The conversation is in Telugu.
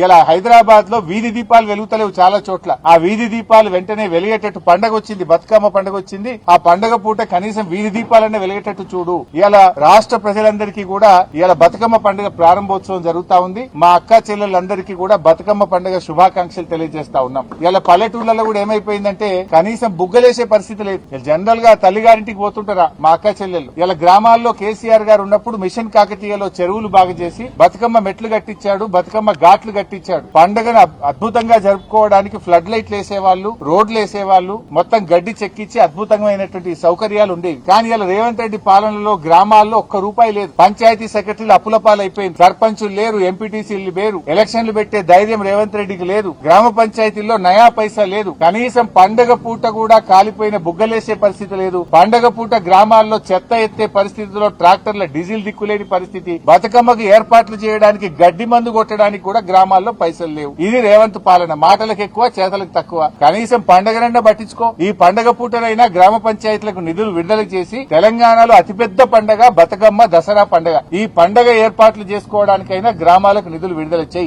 ఇలా హైదరాబాద్ లో వీధి దీపాలు వెలుగుతలేవు చాలా చోట్ల. ఆ వీధి దీపాలు వెంటనే వెలిగేటట్టు పండగ వచ్చింది, బతుకమ్మ పండగ వచ్చింది. ఆ పండగ పూట కనీసం వీధి దీపాలనే వెలిగేటట్టు చూడు. ఇలా రాష్ట్ర ప్రజలందరికీ కూడా ఇలా బతుకమ్మ పండుగ ప్రారంభోత్సవం జరుగుతా ఉంది. మా అక్క చెల్లెళ్ళందరికీ కూడా బతుకమ్మ పండుగ శుభాకాంక్షలు తెలియజేస్తా ఉన్నాం. ఇలా పల్లెటూర్లలో కూడా ఏమైపోయిందంటే కనీసం బుగ్గలేసే పరిస్థితి లేదు. జనరల్ గా తల్లిగారింటికి పోతుంటారా మా అక్క చెల్లెళ్ళు. ఇలా గ్రామాల్లో కేసీఆర్ గారు ఉన్నప్పుడు మిషన్ కాకతీయలో చెరువులు బాగు చేసి బతుకమ్మ మెట్లు కట్టించాడు, బతుకమ్మ ఘాట్లు కట్టించాడు. పండుగను అద్భుతంగా జరుపుకోవడానికి ఫ్లడ్ లైట్లు వేసేవాళ్లు, రోడ్లు వేసేవాళ్లు, మొత్తం గడ్డి చెక్కించి అద్భుతమైనటువంటి సౌకర్యాలు ఉండేవి. కానీ ఇలా రేవంత్ రెడ్డి పాలనలో గ్రామాల్లో ఒక్క రూపాయి లేదు. పంచాయతీ సెక్రటరీలు అప్పుల పాలైపోయింది, సర్పంచులు లేరు, ఎంపీటీసీలు లేరు, ఎలక్షన్లు పెట్టే ధైర్యం రేవంత్ రెడ్డికి లేదు. గ్రామ పంచాయతీల్లో నయా పైసా లేదు. కనీసం పండగ పూట కూడా కాలిపోయిన బుగ్గలేసే పరిస్థితి లేదు. పండగ పూట గ్రామాల్లో చెత్త ఎత్తే పరిస్థితిలో ట్రాక్టర్ల డీజిల్ దిక్కులేని పరిస్థితి. బతుకమ్మకు ఏర్పాట్లు చేయడానికి గడ్డి మందు కొట్టడానికి కూడా గ్రామాల్లో పైసలు లేవు. ఇది రేవంత్ పాలన. మాటలకు ఎక్కువ, చేతలకు తక్కువ. కనీసం పండగనన్నా పట్టించుకో. ఈ పండగ పూటనైనా గ్రామ పంచాయతీలకు నిధులు విడుదల చేసి తెలంగాణలో అతిపెద్ద పండగ బతుకమ్మ, దసరా పండగ. ఈ పండగ ఏర్పాట్లు చేసుకోవడానికైనా గ్రామాలకు నిధులు విడుదల చేయి.